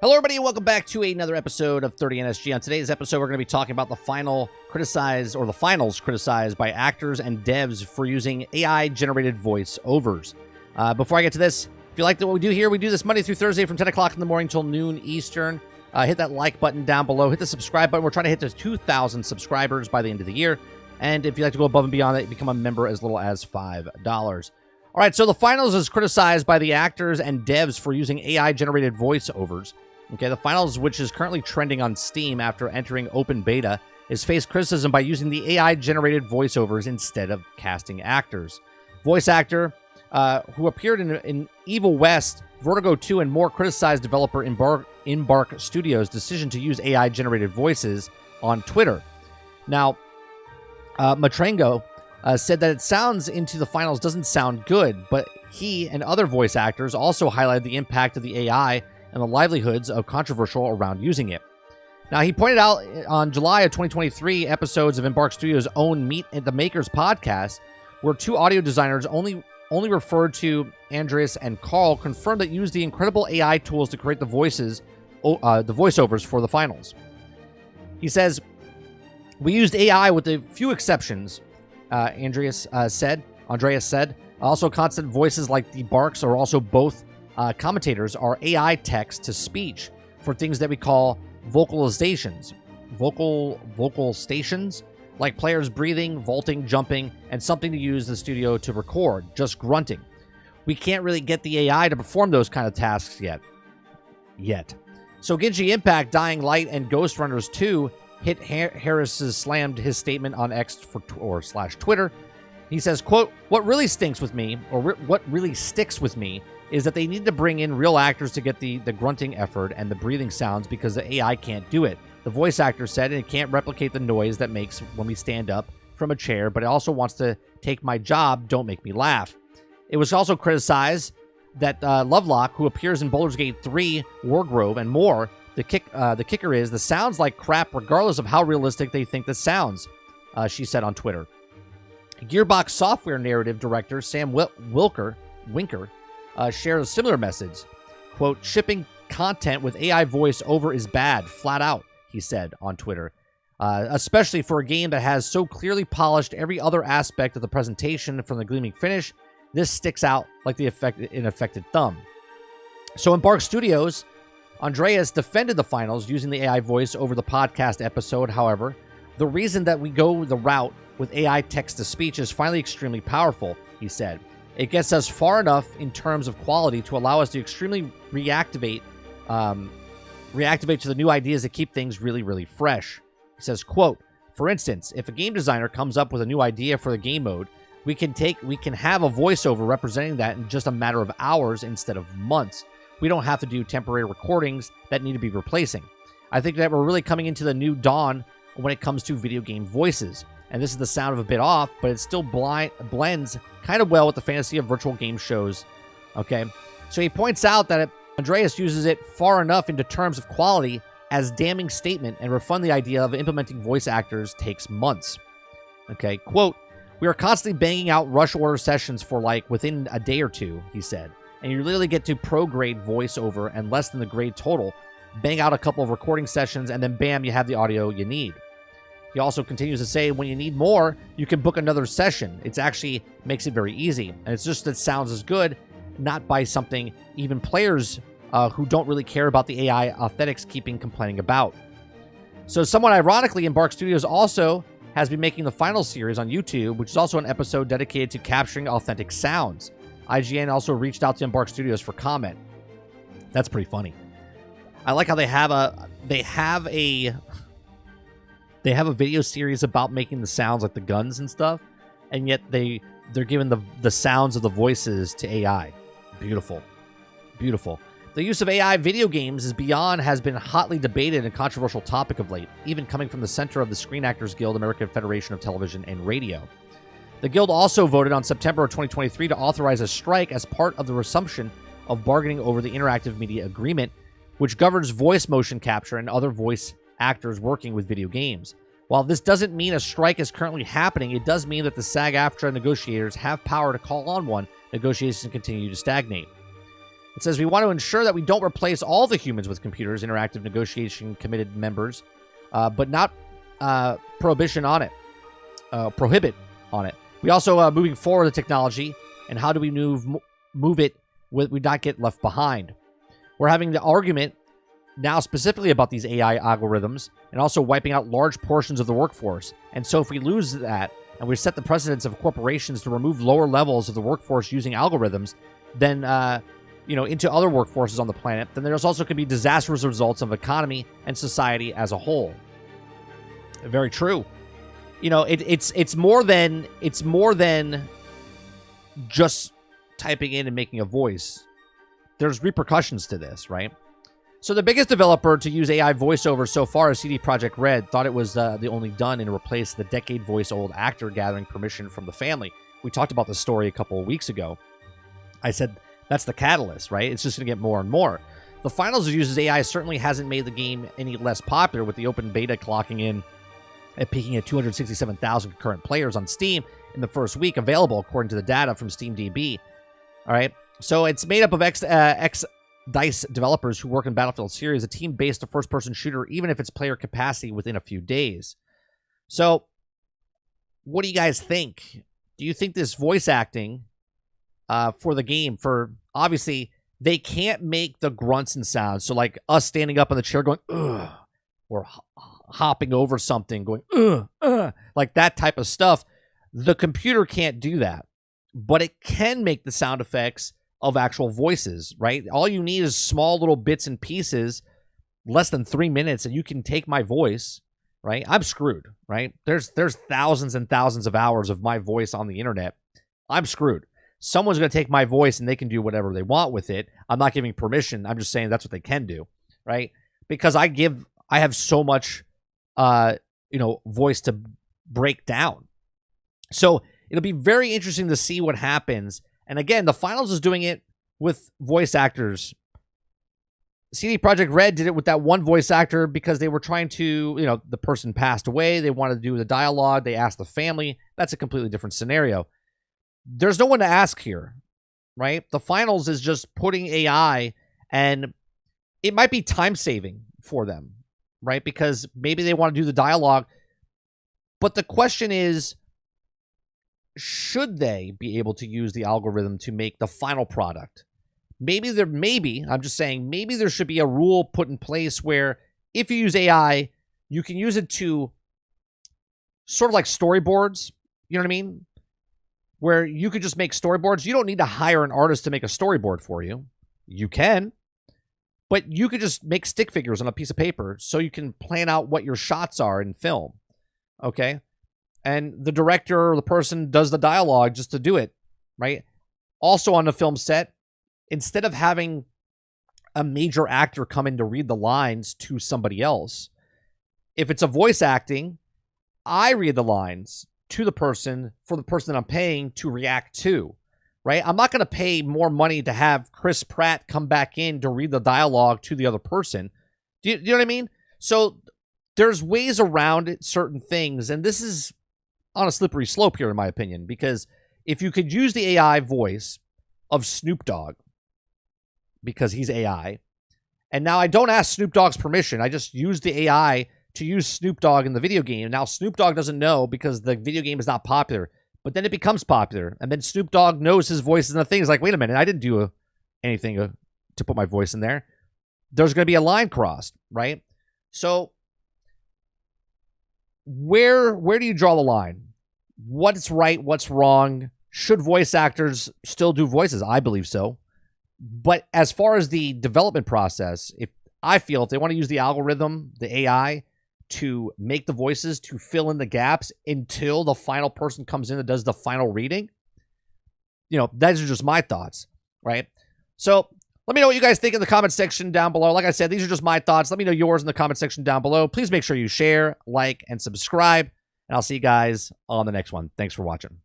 Hello, everybody, and welcome back to another episode of 30NSG. On today's episode, we're going to be talking about the finals criticized by actors and devs for using AI-generated voice-overs. Before I get to this, if you like what we do here, we do this Monday through Thursday from 10 o'clock in the morning till noon Eastern. Hit that like button down below. Hit the subscribe button. We're trying to hit the 2,000 subscribers by the end of the year. And if you'd like to go above and beyond that, become a member as little as $5. All right, so the finals is criticized by the actors and devs for using AI-generated voiceovers. Okay, the finals, which is currently trending on Steam after entering open beta, is faced criticism by using the AI-generated voiceovers instead of casting actors. Voice actor who appeared in Evil West, Vertigo 2, and more criticized developer Embark Studios' decision to use AI-generated voices on Twitter. Now, Matrengo said that it sounds into the finals doesn't sound good, but he and other voice actors also highlighted the impact of the AI and the livelihoods of controversial around using it. Now, he pointed out on July of 2023 episodes of Embark Studios' own Meet the Makers podcast, where two audio designers only referred to Andreas and Carl confirmed that used the incredible AI tools to create the voiceovers for the finals. He says, "We used AI with a few exceptions," Andreas said. Also, constant voices like the barks are also both commentators are AI text to speech for things that we call vocalizations. Vocal stations, like players breathing, vaulting, jumping, and something to use the studio to record, just grunting. We can't really get the AI to perform those kind of tasks yet. So Genshin Impact, Dying Light, and Ghost Runners 2 hit Harris's slammed his statement on X / Twitter. He says, quote, what really sticks with me is that they need to bring in real actors to get the grunting effort and the breathing sounds because the AI can't do it. The voice actor said, and it can't replicate the noise that makes when we stand up from a chair, but it also wants to take my job, don't make me laugh. It was also criticized that Lovelock, who appears in Baldur's Gate 3, Wargrove, and more, the kicker is the sounds like crap regardless of how realistic they think this sounds, she said on Twitter. Gearbox Software narrative director Sam Winker shared a similar message. Quote, shipping content with AI voice over is bad, flat out, he said on Twitter. Especially for a game that has so clearly polished every other aspect of the presentation from the gleaming finish, this sticks out like an affected thumb. So Embark Studios, Andreas defended the finals using the AI voice over the podcast episode. However, the reason that we go the route with AI text-to-speech is finally extremely powerful, he said. It gets us far enough in terms of quality to allow us to extremely reactivate to the new ideas that keep things really, really fresh. He says, quote, for instance, if a game designer comes up with a new idea for the game mode, we can have a voiceover representing that in just a matter of hours instead of months. We don't have to do temporary recordings that need to be replacing. I think that we're really coming into the new dawn when it comes to video game voices. And this is the sound of a bit off, but it still blends kind of well with the fantasy of virtual game shows. Okay, so he points out that Andreas uses it far enough into terms of quality as damning statement and refund the idea of implementing voice actors takes months. Okay, quote, we are constantly banging out rush order sessions for like within a day or two, he said. And you literally get to pro grade voiceover and less than the grade total. Bang out a couple of recording sessions and then bam, you have the audio you need. He also continues to say, when you need more, you can book another session. It actually makes it very easy. And it's just that sounds as good, not by something even players who don't really care about the AI aesthetics keeping complaining about. So somewhat ironically, Embark Studios also has been making the final series on YouTube, which is also an episode dedicated to capturing authentic sounds. IGN also reached out to Embark Studios for comment. That's pretty funny. I like how they have a video series about making the sounds like the guns and stuff, and yet they're giving the sounds of the voices to AI. Beautiful. The use of AI video games has been hotly debated and controversial topic of late, even coming from the center of the Screen Actors Guild, American Federation of Television and Radio. The Guild also voted on September of 2023 to authorize a strike as part of the resumption of bargaining over the Interactive Media Agreement, which governs voice motion capture and other voice actors working with video games. While this doesn't mean a strike is currently happening, it does mean that the SAG-AFTRA negotiators have power to call on one. Negotiations continue to stagnate. It says, we want to ensure that we don't replace all the humans with computers, interactive negotiation committed members, but not prohibit on it. We also, moving forward the technology, and how do we move it we not get left behind. We're having the argument now specifically about these AI algorithms and also wiping out large portions of the workforce. And so if we lose that and we set the precedence of corporations to remove lower levels of the workforce using algorithms, then, into other workforces on the planet, then there's also could be disastrous results of economy and society as a whole. Very true. It's more than just typing in and making a voice. There's repercussions to this, right? So the biggest developer to use AI voiceover so far is CD Projekt Red. Thought it was the only done and replaced the decade voice-old actor gathering permission from the family. We talked about this story a couple of weeks ago. I said that's the catalyst, right? It's just going to get more and more. The finals that uses AI certainly hasn't made the game any less popular, with the open beta clocking in at peaking at 267,000 concurrent players on Steam in the first week available, according to the data from SteamDB. All right, so it's made up of ex-DICE developers who work in Battlefield series, a team-based first-person shooter, even if its player capacity within a few days. So, what do you guys think? Do you think this voice acting for the game, obviously, they can't make the grunts and sounds, so like us standing up in the chair going, ugh, or hopping over something going, ugh, like that type of stuff, the computer can't do that. But it can make the sound effects of actual voices, right? All you need is small little bits and pieces, less than 3 minutes, and you can take my voice, right? I'm screwed, right? There's thousands and thousands of hours of my voice on the internet. I'm screwed. Someone's going to take my voice and they can do whatever they want with it. I'm not giving permission. I'm just saying that's what they can do, right? Because I have so much, voice to break down. So it'll be very interesting to see what happens. And again, the finals is doing it with voice actors. CD Projekt Red did it with that one voice actor because they were trying to, the person passed away. They wanted to do the dialogue. They asked the family. That's a completely different scenario. There's no one to ask here, right? The finals is just putting AI, and it might be time-saving for them, right? Because maybe they want to do the dialogue. But the question is, should they be able to use the algorithm to make the final product? Maybe I'm just saying, maybe there should be a rule put in place where if you use AI, you can use it to sort of like storyboards, you know what I mean? Where you could just make storyboards. You don't need to hire an artist to make a storyboard for you. You can, but you could just make stick figures on a piece of paper so you can plan out what your shots are in film, okay? And the director or the person does the dialogue just to do it, right? Also on the film set, instead of having a major actor come in to read the lines to somebody else, if it's a voice acting, I read the lines to the person for the person that I'm paying to react to, right? I'm not going to pay more money to have Chris Pratt come back in to read the dialogue to the other person. Do you know what I mean? So there's ways around it, certain things, and this is on a slippery slope here, in my opinion, because if you could use the AI voice of Snoop Dogg, because he's AI, and now I don't ask Snoop Dogg's permission, I just use the AI to use Snoop Dogg in the video game. Now Snoop Dogg doesn't know because the video game is not popular, but then it becomes popular, and then Snoop Dogg knows his voice and the thing is like, wait a minute, I didn't do anything to put my voice in there. There's going to be a line crossed, right? So where do you draw the line? What's right? What's wrong? Should voice actors still do voices? I believe so. But as far as the development process, if they want to use the algorithm, the AI, to make the voices, to fill in the gaps until the final person comes in and does the final reading, those are just my thoughts, right? So let me know what you guys think in the comment section down below. Like I said, these are just my thoughts. Let me know yours in the comment section down below. Please make sure you share, like, and subscribe. And I'll see you guys on the next one. Thanks for watching.